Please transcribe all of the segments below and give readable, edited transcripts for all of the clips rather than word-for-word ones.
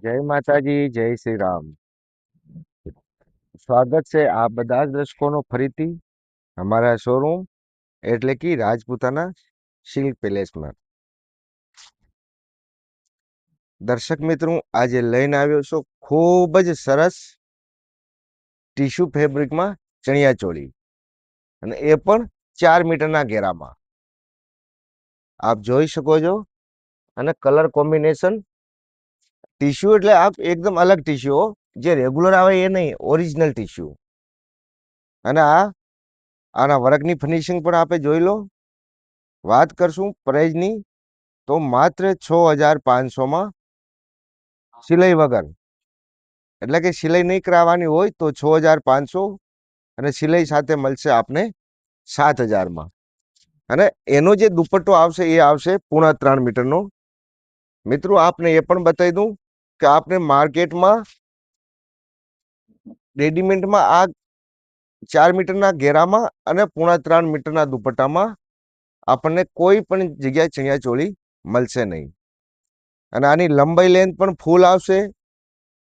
જય માતાજી, જય શ્રી રામ. સ્વાગત છે આપ બધા જ દર્શકોનો ફરીથી અમારા શોરૂમ એટલે કે રાજપૂતાના સિલ્ક પેલેસમાં. દર્શક મિત્રો, આજે લઈને આવ્યો છું ખૂબ જ સરસ ટીશ્યુ ફેબ્રિકમાં ચણિયા ચોળી, અને એ પણ 4 મીટરના ઘેરામાં આપ જોઈ શકો છો. અને કલર કોમ્બિનેશન ટીશ્યુ એટલે આપ એકદમ અલગ ટીશ્યુ, જે રેગ્યુલર આવે એ નહીં, ઓરિજિનલ ટીશ્યુ. અને આના વર્કની ફિનિશિંગ પણ આપે જોઈ લો. વાત કરશું પ્રાઇઝની, તો માત્ર 6500માં સિલાઈ વગર, એટલે કે સિલાઈ નહીં કરાવવાની હોય તો 6500, અને સિલાઈ સાથે મળશે આપને 7000માં. અને એનો જે દુપટ્ટો આવશે એ આવશે 3.5 મીટરનો. મિત્રો, આપને એ પણ બતાવી દઉં કે આપને માર્કેટમાં રેડીમેડમાં આ 4 મીટરના ઘેરામાં અને 3.5 મીટરના દુપટ્ટામાં આપણને કોઈ પણ જગ્યાએ ચણિયા ચોળી મળશે નહીં. અને આની લંબાઈ લેન્થ પણ ફૂલ આવશે,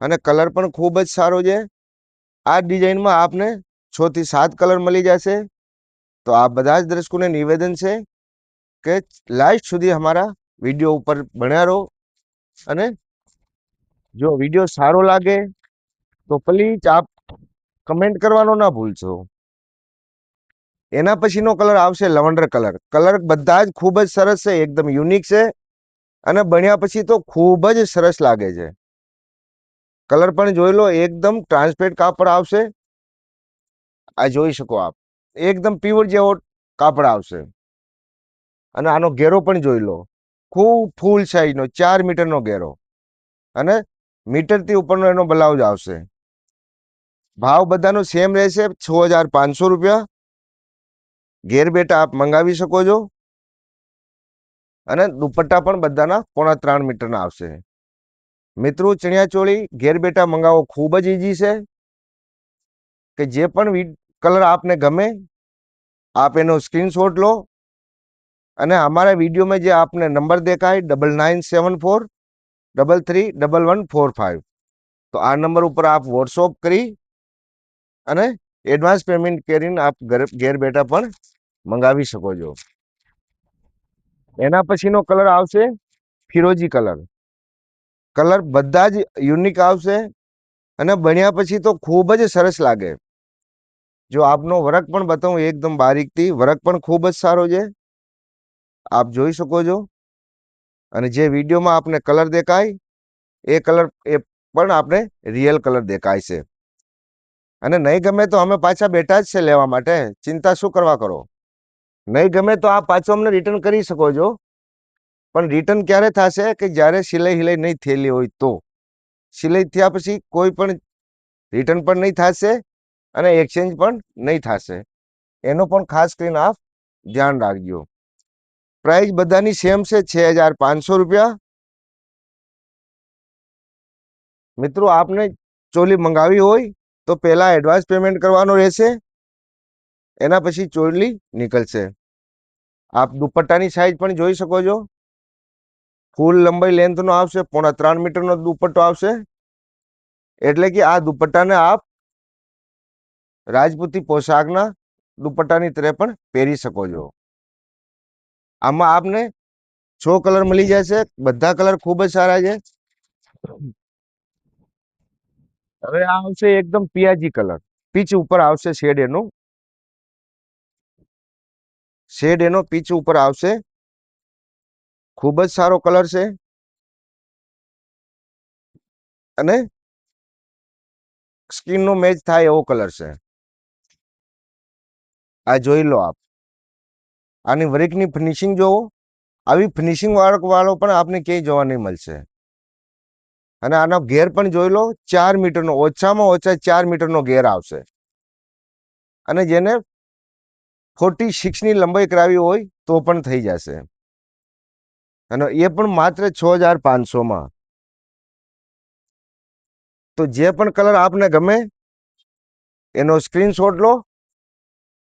અને કલર પણ ખૂબ જ સારો છે. આ ડિઝાઇનમાં આપને 6 થી 7 કલર મળી જશે. તો આ બધા જ દર્શકોને નિવેદન છે કે લાસ્ટ સુધી અમારા વિડીયો ઉપર બન્યા રહો. અને જો વિડીયો સારો લાગે તો પ્લીઝ આપ કમેન્ટ કરવાનો ના ભૂલશો. એના પછીનો કલર આવશે લવંડર કલર. કલર બધા જ ખૂબ જ સરસ છે, એકદમ યુનિક છે, અને બન્યા પછી તો ખૂબ જ સરસ લાગે છે. કલર પણ જોઈ લો, એકદમ ટ્રાન્સપેરન્ટ કાપડ આવશે. આ જોઈ શકો આપ, એકદમ પ્યોર જેવો કાપડ આવશે. અને આનો ઘેરો પણ જોઈ લો, ખૂબ ફૂલ સાઈઝનો 4 મીટરનો ઘેરો, અને મીટરથી ઉપરનો એનો બ્લાઉઝ આવશે. ભાવ બધાનો સેમ રહેશે, 6500 રૂપિયા. ઘેર બેઠા આપ મંગાવી શકો છો. અને દુપટ્ટા પણ બધાના 3.5 મીટરના આવશે. મિત્રો, ચણિયા ચોળી ઘેર બેઠા મંગાવો ખૂબ જ ઈઝી છે. કે જે પણ કલર આપને ગમે, આપ એનો સ્ક્રીનશોટ લો, અને અમારા વિડીયોમાં જે આપને નંબર દેખાય 9974331145, તો આ નંબર ઉપર આપ વોટ્સઅપ કરી અને એડવાન્સ પેમેન્ટ કરીને આપ ઘેર બેઠા પણ મંગાવી શકો છો. એના પછીનો કલર આવશે ફિરોજી કલર. કલર બધા જ યુનિક આવશે, અને બન્યા પછી તો ખૂબ જ સરસ લાગે. જો આપનો વર્ક પણ બતાવું, એકદમ બારીકથી વર્ક પણ ખૂબ જ સારો છે, આપ જોઈ શકો છો. અને જે વિડીયોમાં આપને કલર દેખાય એ કલર એ પણ આપણે રિયલ કલર દેખાય છે. અને નહીં ગમે તો અમે પાછા બેઠા જ છે લેવા માટે, ચિંતા શું કરવા કરો. નહીં ગમે તો આપ પાછો અમને રિટર્ન કરી શકો છો. પણ રિટર્ન ક્યારે થશે કે જ્યારે સિલાઈ હિલાઈ નહીં થયેલી હોય તો. સિલાઈ થયા પછી કોઈ પણ રિટર્ન પણ નહીં થશે, અને એક્સચેન્જ પણ નહીં થશે. એનો પણ ખાસ કરીને આપ ધ્યાન રાખજો. પ્રાઇસ બધાની સેમ છે, 6500 રૂપિયા. મિત્રો, આપને ચોલી મંગાવી હોય તો પહેલા એડવાન્સ પેમેન્ટ કરવાનો રહેશે, એના પછી ચોલી નીકળશે. આપ દુપટ્ટાની સાઈઝ પણ જોઈ શકો છો. ફૂલ લંબાઈ લેન્થનો આવશે, 3.5 મીટરનો દુપટ્ટો આવશે. એટલે કે આ દુપટ્ટાને આપ રાજપૂતી પોશાકના દુપટ્ટાની તરફ પણ પહેરી શકો છો. આમાં આપને 6 કલર મળી જશે, બધા કલર ખૂબ જ સારા છે. હવે આ આવશે એકદમ પિયાજી કલર, પીચ ઉપર આવશે શેડ એનો પીચ ઉપર આવશે. ખૂબ જ સારો કલર છે, અને સ્કિનનો મેચ થાય એવો કલર છે. આ જોઈ લો આપ, આની વર્કની ફિનિશિંગ જોવો. આવી ફિનિશિંગ વાળો પણ આપને ક્યાંય જોવા નહીં મળશે. અને આનો ઘેર પણ જોઈ લો, 4 મીટરનો, ઓછામાં ઓછા 4 મીટરનો ઘેર આવશે. અને જેને 46ની લંબાઈ કરાવી હોય તો પણ થઈ જશે. અને એ પણ માત્ર 6500માં. તો જે પણ કલર આપને ગમે એનો સ્ક્રીનશોટ લો,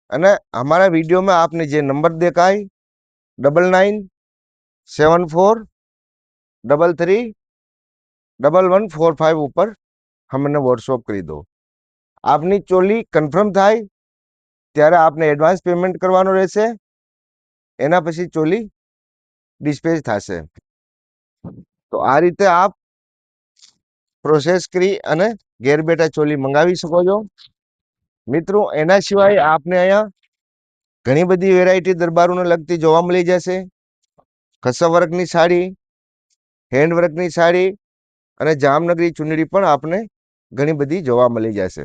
અને અમારા વિડીયોમાં આપને જે નંબર દેખાય 997433 1145 ઉપર અમને વોટ્સઅપ કરી દો. આપની ચોલી કન્ફર્મ થાય ત્યારે આપને એડવાન્સ પેમેન્ટ કરવાનું રહેશે. એના પછી ચોલી ડિસ્પેચ થશે. તો આ રીતે આપ પ્રોસેસ કરી અને ઘેર બેઠા ચોલી મંગાવી શકો છો. મિત્રો એના સિવાય આપને અહીંયા ઘણી બધી વેરાયટી દરબારોને લગતી જોવા મળી જશે. કસબ વર્કની સાડી, હેન્ડ વર્કની સાડી અને જામનગરી ચુંદડી પણ આપને ઘણી બધી જોવા મળી જશે.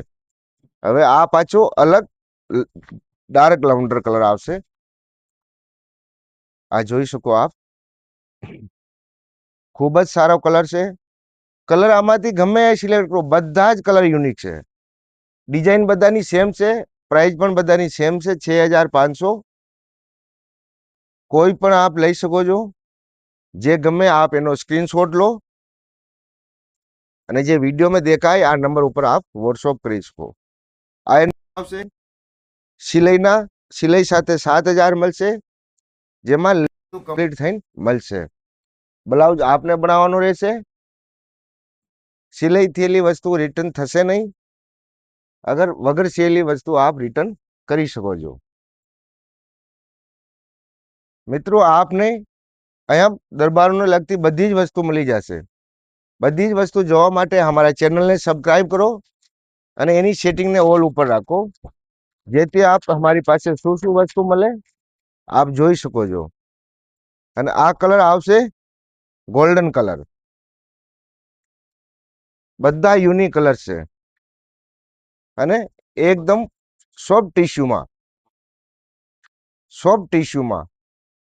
હવે આ પાછો અલગ ડાર્ક લેવેન્ડર કલર આવશે. આ જોઈ શકો આપ, ખૂબ જ સારો કલર છે. કલર આમાંથી ગમે એ સિલેક્ટ કરો, બધા જ કલર યુનિક છે. ડિઝાઇન બધાની સેમ છે, પ્રાઇસ પણ બધાની સેમ છે, 6500. કોઈ પણ આપ લઈ શકો છો. જે ગમે આપ એનો સ્ક્રીનશોટ લો અને જે વિડીયોમાં દેખાય આ નંબર ઉપર આપ વોટ્સઅપ કરી શકો. આ આવશે સિલાઈ સાથે 7000 મળશે, જેમાં કમ્પ્લીટ થઈને મળશે. બ્લાઉઝ આપને બનાવવાનો રહેશે. સિલાઈ થયેલી વસ્તુ રિટર્ન થશે નહીં. અગર વગર સિલાઈ વસ્તુ આપ રિટર્ન કરી શકો છો. મિત્રો આપને અહીંયા દરબારોને લગતી બધી જ વસ્તુ મળી જશે. બધી જ વસ્તુ જોવા માટે અમારા ચેનલને સબસ્ક્રાઇબ કરો અને એની સેટિંગને ઓલ ઉપર રાખો, જેથી આપ અમારી પાસે શું શું વસ્તુ મળે આપ જોઈ શકો છો. અને આ કલર આવશે ગોલ્ડન કલર. બધા યુનિક કલર છે અને એકદમ સોફ્ટ ટીશ્યુમાં.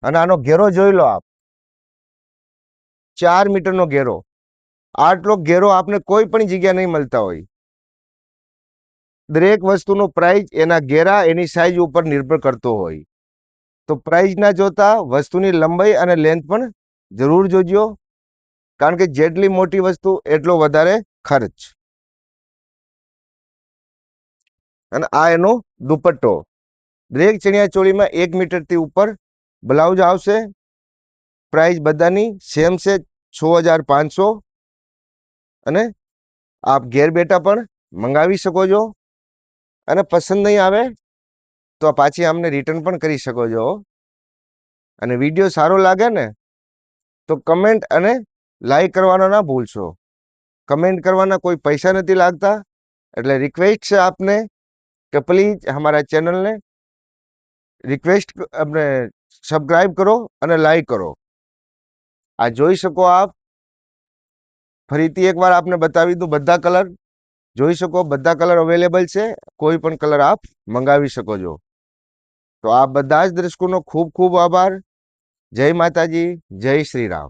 અને આનો ઘેરો જોઈ લો આપ, 4 મીટરનો ઘેરો. આટલો ઘેરો આપને કોઈ પણ જગ્યા નહીં મળતા હોય. દરેક વસ્તુનો પ્રાઇસ એના ઘેરા એની સાઈઝ ઉપર નિર્ભર કરતો હોય. તો પ્રાઇસ ના જોતા વસ્તુની લંબાઈ અને લેન્થ પણ જરૂર જોજો, કારણ કે જેટલી મોટી વસ્તુ એટલો વધારે ખર્ચ. અને આ એનો દુપટ્ટો. દરેક ચણિયા ચોળીમાં 1 મીટરથી ઉપર બ્લાઉઝ આવશે. પ્રાઇસ બધાની સેમ છે, 6500. અને આપ ઘેર બેઠા પણ મંગાવી શકો છો. અને પસંદ નહીં આવે તો પાછી અમને રિટર્ન પણ કરી શકો છો. અને વિડીયો સારો લાગે ને તો કમેન્ટ અને લાઈક કરવાનો ના ભૂલશો. કમેન્ટ કરવાના કોઈ પૈસા નથી લાગતા. એટલે રિક્વેસ્ટ છે આપને કે પ્લીઝ અમારા ચેનલને રિક્વેસ્ટ આપણે સબસ્ક્રાઇબ કરો અને લાઈક કરો. આ જોઈ શકો આપ. ફરીથી એકવાર આપને બતાવી દઉં, બધા કલર જોઈ શકો, બધા કલર અવેલેબલ છે. કોઈ પણ કલર આપ મંગાવી શકો છો. તો આ બધા જ દર્શકોનો ખૂબ ખૂબ આભાર. જય માતાજી, જય શ્રી રામ.